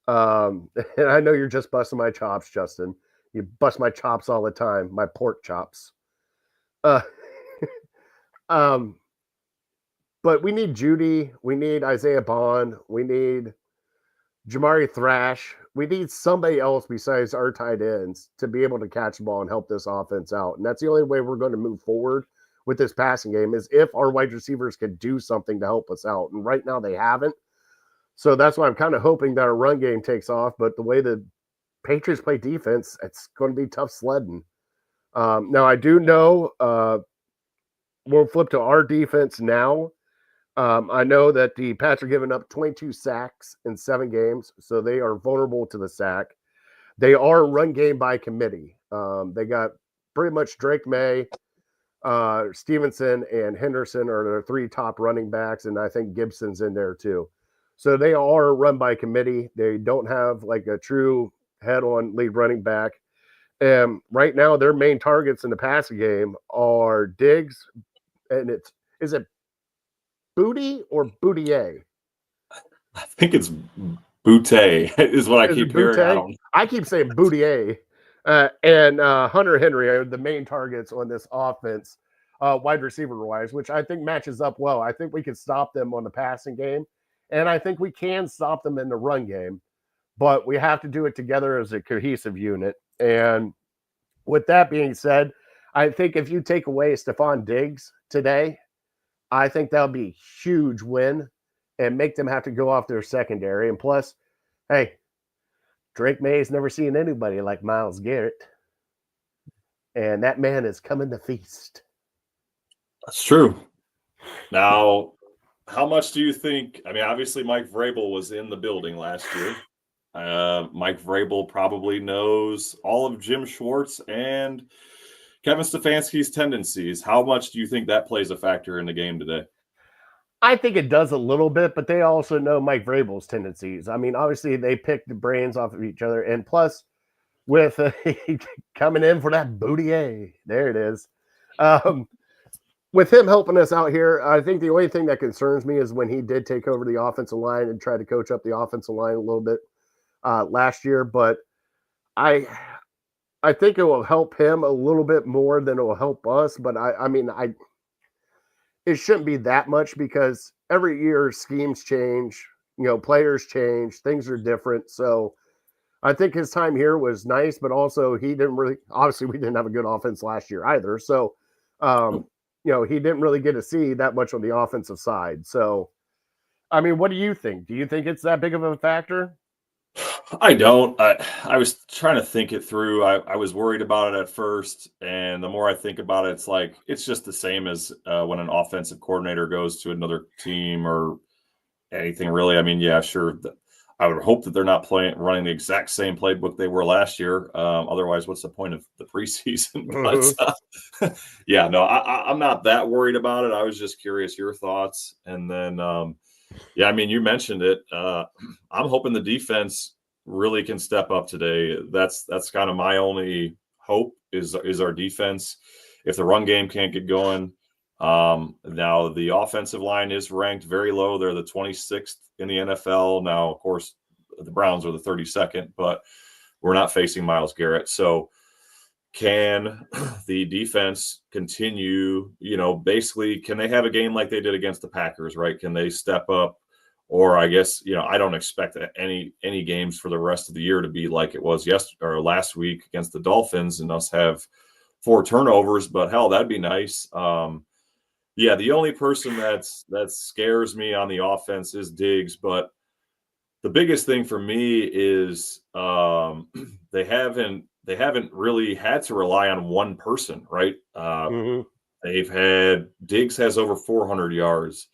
S1: And I know you're just busting my chops, Justin. You bust my chops all the time, my pork chops. But we need Judy. We need Isaiah Bond. We need Jamari Thrash. We need somebody else besides our tight ends to be able to catch the ball and help this offense out. And that's the only way we're going to move forward with this passing game, is if our wide receivers can do something to help us out. And right now they haven't. So that's why I'm kind of hoping that our run game takes off. But the way the Patriots play defense, it's going to be tough sledding. Now, I do know we'll flip to our defense now. I know that the Pats are giving up 22 sacks in 7 games, so they are vulnerable to the sack. They are run game by committee. They got pretty much Drake May, Stevenson, and Henderson are their 3 top running backs, and I think Gibson's in there too. So they are run by committee. They don't have like a true head-on lead running back. And right now, their main targets in the passing game are Diggs, and is it Booty or Boutier?
S2: I think it's Boutte is what I keep hearing.
S1: I keep saying Boutier. And Hunter Henry are the main targets on this offense, wide receiver-wise, which I think matches up well. I think we can stop them on the passing game, and I think we can stop them in the run game. But we have to do it together as a cohesive unit. And with that being said, I think if you take away Stephon Diggs today, I think that'll be a huge win and make them have to go off their secondary. And plus, hey, Drake May's never seen anybody like Myles Garrett. And that man is coming to feast.
S2: That's true. Now, how much do you think? I mean, obviously, Mike Vrabel was in the building last year. Mike Vrabel probably knows all of Jim Schwartz and Kevin Stefanski's tendencies. How much do you think that plays a factor in the game today?
S1: I think it does a little bit, but they also know Mike Vrabel's tendencies. I mean, obviously, they pick the brains off of each other. And plus, with coming in for that Boutier, there it is. With him helping us out here, I think the only thing that concerns me is when he did take over the offensive line and try to coach up the offensive line a little bit last year. But I think it will help him a little bit more than it will help us. But it shouldn't be that much, because every year schemes change, players change, things are different. So I think his time here was nice, but also we didn't have a good offense last year either. So, he didn't really get to see that much on the offensive side. So, I mean, what do you think? Do you think it's that big of a factor?
S2: I don't. I was trying to think it through. I was worried about it at first, and the more I think about it, it's just the same as when an offensive coordinator goes to another team or anything really. I mean, yeah, sure. I would hope that they're not running the exact same playbook they were last year. Otherwise, what's the point of the preseason? But, yeah, no, I'm not that worried about it. I was just curious your thoughts, and then. Yeah, I mean, you mentioned it. I'm hoping the defense really can step up today. That's kind of my only hope is our defense. If the run game can't get going, now the offensive line is ranked very low. They're the 26th in the NFL. Now, of course, the Browns are the 32nd, but we're not facing Myles Garrett. So can the defense continue, basically, can they have a game like they did against the Packers, right? Can they step up or I guess, I don't expect any games for the rest of the year to be like it was yesterday or last week against the Dolphins and us have 4 turnovers, but hell, that'd be nice. Yeah, the only person that scares me on the offense is Diggs, but the biggest thing for me is they haven't really had to rely on one person, right? They've had Diggs has over 400 yards.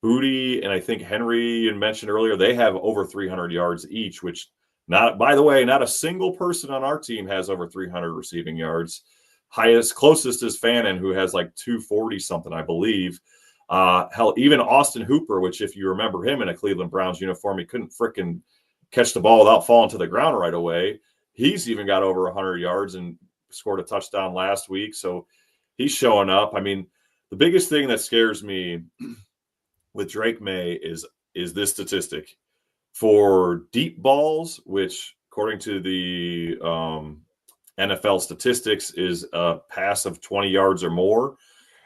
S2: Booty and I think Henry you mentioned earlier, they have over 300 yards each, which by the way, not a single person on our team has over 300 receiving yards. Closest is Fannin, who has like 240 something, I believe. Hell, even Austin Hooper, which if you remember him in a Cleveland Browns uniform, he couldn't fricking catch the ball without falling to the ground right away. He's even got over 100 yards and scored a touchdown last week. So he's showing up. I mean, the biggest thing that scares me with Drake May is this statistic. For deep balls, which according to the NFL statistics is a pass of 20 yards or more,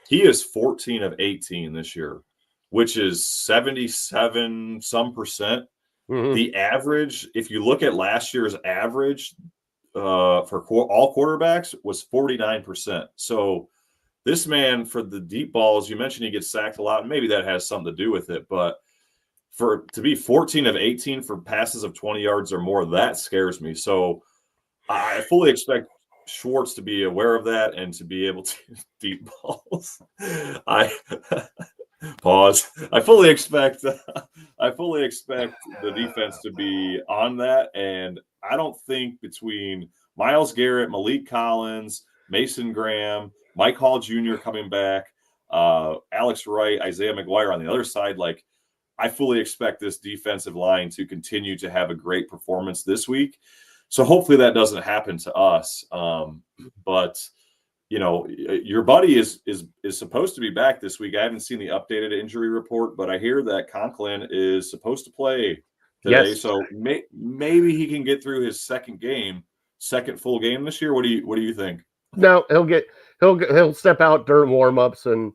S2: he is 14 of 18 this year, which is 77 some percent. The average, if you look at last year's average for all quarterbacks, was 49%. So this man, for the deep balls, you mentioned he gets sacked a lot, and maybe that has something to do with it, but to be 14 of 18 for passes of 20 yards or more, that scares me. So I fully expect Schwartz to be aware of that and to be able to deep balls. Pause. I fully expect the defense to be on that, and I don't think between Myles Garrett, Malik Collins, Mason Graham, Mike Hall Jr. coming back, Alex Wright, Isaiah McGuire on the other side, like I fully expect this defensive line to continue to have a great performance this week. So hopefully that doesn't happen to us. But your buddy is supposed to be back this week. I haven't seen the updated injury report, but I hear that Conklin is supposed to play today.
S1: Yes.
S2: So maybe he can get through his second full game this year. What do you think?
S1: No, he'll step out during warm-ups and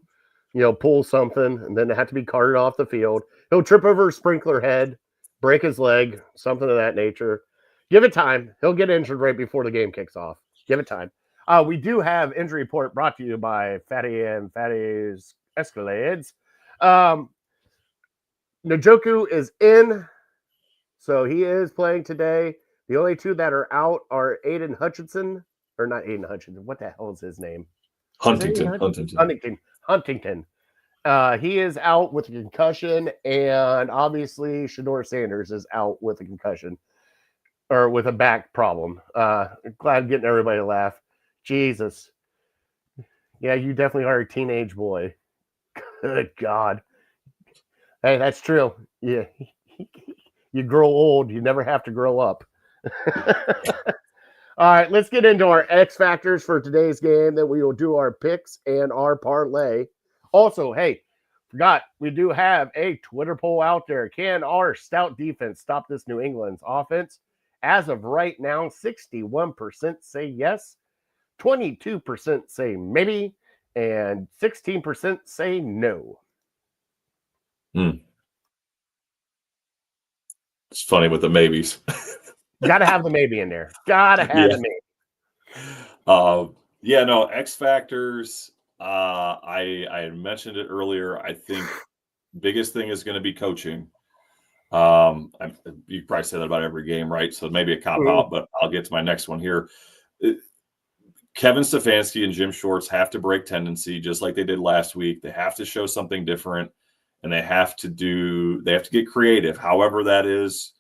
S1: pull something, and then have to be carted off the field. He'll trip over a sprinkler head, break his leg, something of that nature. Give it time. He'll get injured right before the game kicks off. Give it time. We do have injury report brought to you by Fatty and Fatty's Escalades. Njoku is in, so he is playing today. The only two that are out are Aiden Hutchinson, or not Aiden Hutchinson. What the hell is his name? Huntington. He is out with a concussion, and obviously Shedeur Sanders is out with a concussion or with a back problem. Glad getting everybody to laugh. Jesus. Yeah, you definitely are a teenage boy. Good God. Hey, that's true. Yeah. You grow old, you never have to grow up. All right, let's get into our X factors for today's game. Then we will do our picks and our parlay. Also, hey, forgot we do have a Twitter poll out there. Can our stout defense stop this New England's offense? As of right now, 61% say yes, 22% say maybe, and 16% say no.
S2: It's funny with the maybes.
S1: Got to have the maybe in there. Got to have the maybe.
S2: X factors. I had mentioned it earlier. I think biggest thing is going to be coaching. You probably say that about every game, right? So maybe a cop out, but I'll get to my next one here. Kevin Stefanski and Jim Schwartz have to break tendency, just like they did last week. They have to show something different, and they have to get creative. However that is,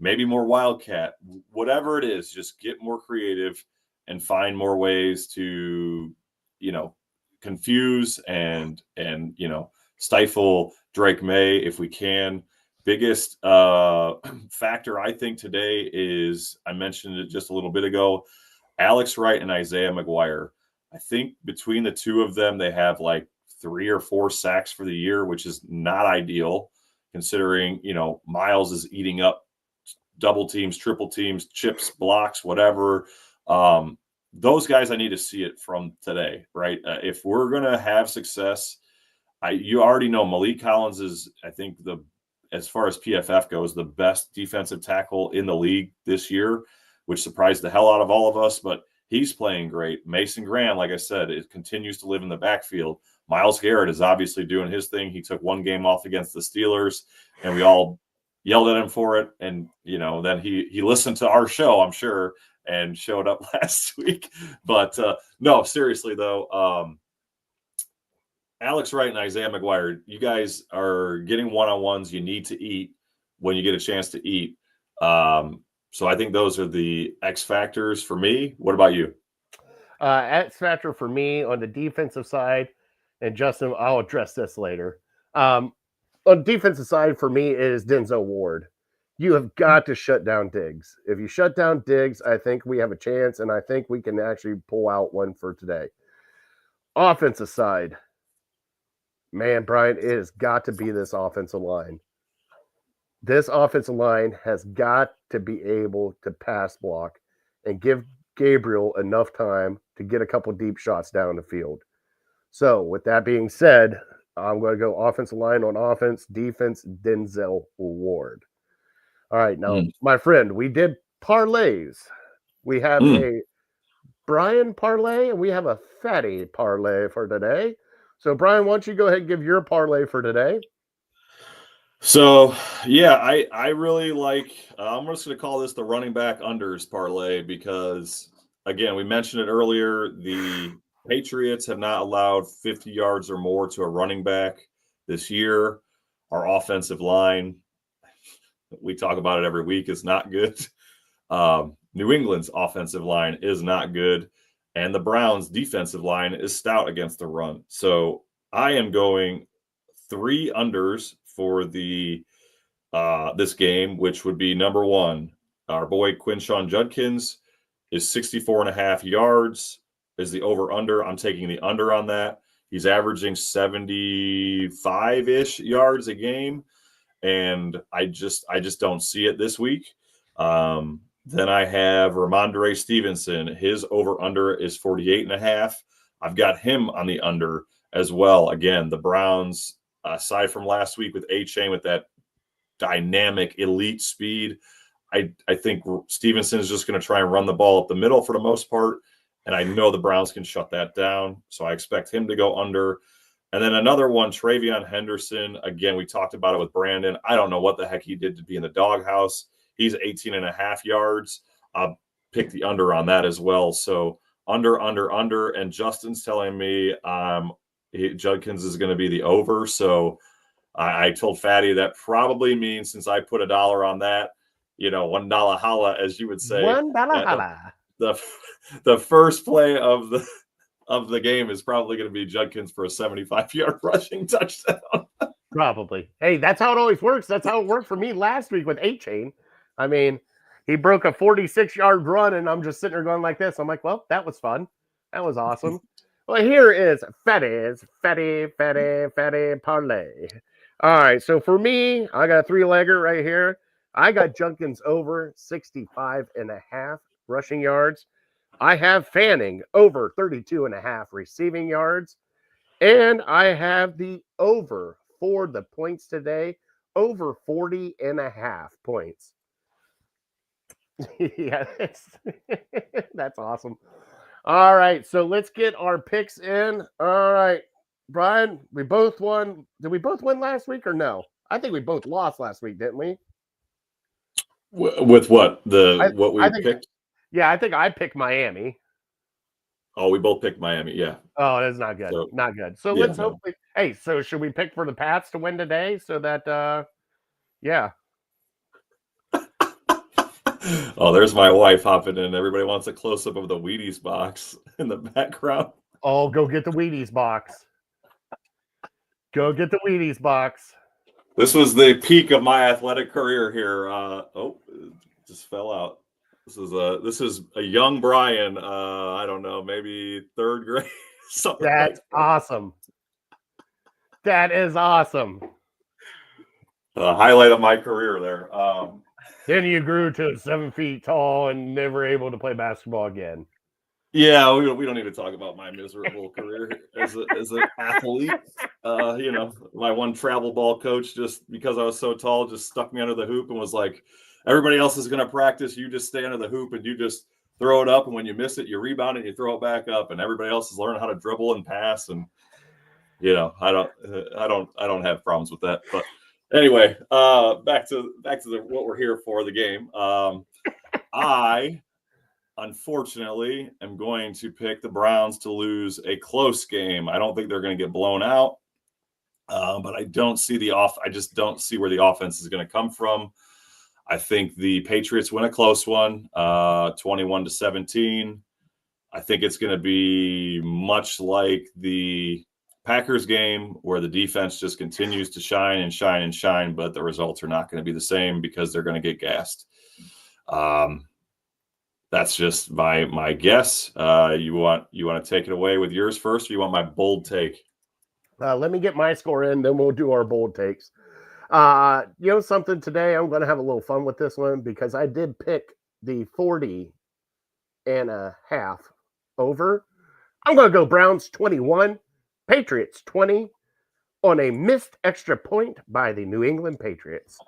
S2: maybe more wildcat, whatever it is, just get more creative and find more ways to, confuse and stifle Drake May if we can. Biggest factor I think today is, I mentioned it just a little bit ago, Alex Wright and Isaiah McGuire. I think between the two of them, they have like 3 or 4 sacks for the year, which is not ideal considering, Myles is eating up double teams, triple teams, chips, blocks, whatever. Those guys, I need to see it from today, right? If we're going to have success, you already know Malik Collins is, I think, as far as PFF goes, the best defensive tackle in the league this year, which surprised the hell out of all of us, but he's playing great. Mason Graham, like I said, it continues to live in the backfield. Myles Garrett is obviously doing his thing. He took one game off against the Steelers, and we all yelled at him for it. And, then he listened to our show, I'm sure, and showed up last week. But no, seriously, though, Alex Wright and Isaiah McGuire, you guys are getting one-on-ones you need to eat when you get a chance to eat. So I think those are the X factors for me. What about you?
S1: X factor for me on the defensive side, and Justin, I'll address this later. On the defensive side for me is Denzel Ward. You have got to shut down Diggs. If you shut down Diggs, I think we have a chance, and I think we can actually pull out one for today. Offensive side, man, Brian, it has got to be this offensive line. This offensive line has got to be able to pass block and give Gabriel enough time to get a couple deep shots down the field. So, with that being said, I'm going to go offensive line on offense, defense, Denzel Ward. All right, now, my friend, we did parlays. We have a Brian parlay and we have a Fatty parlay for today. So, Brian, why don't you go ahead and give your parlay for today?
S2: So, yeah, I really like, I'm just going to call this the running back unders parlay because, again, we mentioned it earlier, the Patriots have not allowed 50 yards or more to a running back this year. Our offensive line, we talk about it every week, is not good. New England's offensive line is not good. And the Browns' defensive line is stout against the run. So I am going 3 unders for the this game, which would be number 1, our boy Quinshon Judkins is 64.5 yards is the over-under. I'm taking the under on that. He's averaging 75-ish yards a game, and I just don't see it this week. Then I have Ramondre Stevenson. His over-under is 48.5. I've got him on the under as well. Again, the Browns, aside from last week with A-Chain with that dynamic elite speed, I think Stevenson is just going to try and run the ball up the middle for the most part, and I know the Browns can shut that down, so I expect him to go under. And then another one, Travion Henderson. Again, we talked about it with Brandon. I don't know what the heck he did to be in the doghouse. He's 18.5 yards. I'll pick the under on that as well. So under. And Justin's telling me Judkins is going to be the over. So I told Fatty that probably means, since I put $1 on that, $1 holla, as you would say.
S1: $1 holla.
S2: The first play of the game is probably going to be Judkins for a 75-yard rushing touchdown.
S1: Probably. Hey, that's how it always works. That's how it worked for me last week with A-Chain. I mean, he broke a 46-yard run, and I'm just sitting there going like this. I'm like, well, that was fun. That was awesome. Well, here is Fatty parlay. All right, so for me, I got a 3-legger right here. I got Judkins over 65.5 rushing yards. I have Fanning over 32.5 receiving yards. And I have the over for the points today, over 40.5 points. Yeah, that's awesome. All right, so let's get our picks in. All right, Brian, we both won. Did we both win last week or no? I think we both lost last week, didn't we?
S2: With what? What we picked?
S1: Yeah, I think I picked Miami.
S2: Oh, we both picked Miami, yeah.
S1: Oh, that's not good. Not good. So let's hopefully. Hey, so should we pick for the Pats to win today so that yeah.
S2: Oh, there's my wife hopping in. Everybody wants a close-up of the Wheaties box in the background.
S1: Oh, go get the Wheaties box. Go get the Wheaties box.
S2: This was the peak of my athletic career here. It just fell out. This is a young Brian. I don't know, maybe 3rd grade. Something
S1: That's
S2: like that.
S1: Awesome. That is awesome.
S2: Highlight of my career there.
S1: Then you grew to 7 feet tall and never able to play basketball again.
S2: Yeah, we don't need to talk about my miserable career as an athlete. My one travel ball coach, just because I was so tall, just stuck me under the hoop and was like, everybody else is going to practice. You just stay under the hoop and you just throw it up. And when you miss it, you rebound and you throw it back up. And everybody else is learning how to dribble and pass. And I don't have problems with that. But anyway, back to what we're here for, the game. I unfortunately am going to pick the Browns to lose a close game. I don't think they're going to get blown out, but I just don't see where the offense is going to come from. I think the Patriots win a close one, 21-17. I think it's going to be much like the Packers game, where the defense just continues to shine and shine and shine, but the results are not going to be the same because they're going to get gassed. That's just my guess. You want to take it away with yours first, or you want my bold take?
S1: Let me get my score in, then we'll do our bold takes. Something today, I'm going to have a little fun with this one because I did pick the 40.5 over. I'm going to go Browns 21, Patriots 20 on a missed extra point by the New England Patriots.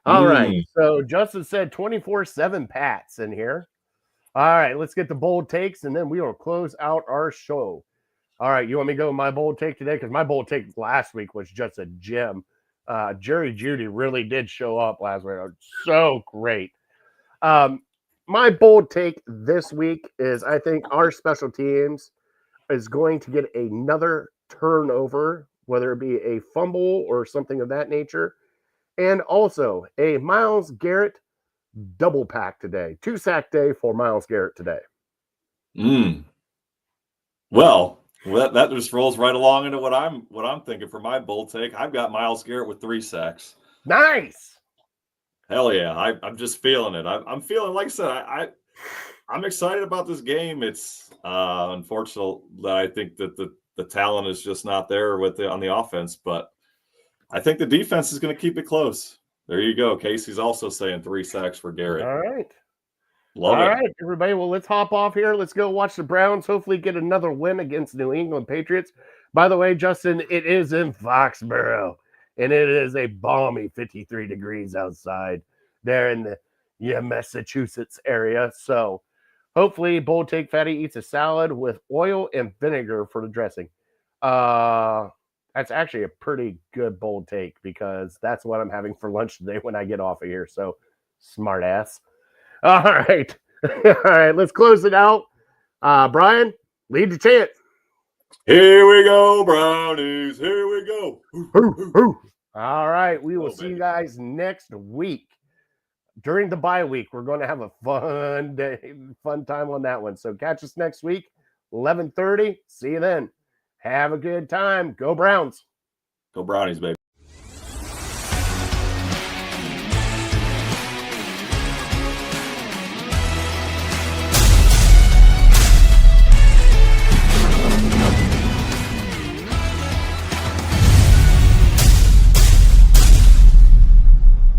S1: All right. So Justin said 24/7 Pats in here. All right, let's get the bold takes, and then we will close out our show. All right, you want me to go with my bold take today? Because my bold take last week was just a gem. Jerry Jeudy really did show up last week. So great. My bold take this week is I think our special teams is going to get another turnover, whether it be a fumble or something of that nature, and also a Myles Garrett double pack today. 2-sack day for Myles Garrett today.
S2: Well, that just rolls right along into what I'm thinking for my bold take. I've got Myles Garrett with 3 sacks.
S1: Nice.
S2: Hell yeah. I'm just feeling it. I'm feeling, like I said, I'm excited about this game. It's unfortunate that I think that the talent is just not there on the offense, but I think the defense is going to keep it close. There you go. Casey's also saying 3 sacks for Garrett.
S1: All right.
S2: Love it.
S1: All right, everybody. Well, let's hop off here. Let's go watch the Browns hopefully get another win against New England Patriots. By the way, Justin, it is in Foxborough, and it is a balmy 53 degrees outside there in the Massachusetts area. So hopefully Bold Take Fatty eats a salad with oil and vinegar for the dressing. That's actually a pretty good bold take because that's what I'm having for lunch today when I get off of here. So smart ass. All right. All right. Let's close it out. Brian, lead the chant.
S2: Here we go, Brownies. Here we go.
S1: All right. We will see you guys next week. During the bye week, we're going to have a fun time on that one. So catch us next week, 11:30. See you then. Have a good time. Go Browns.
S2: Go Brownies, baby.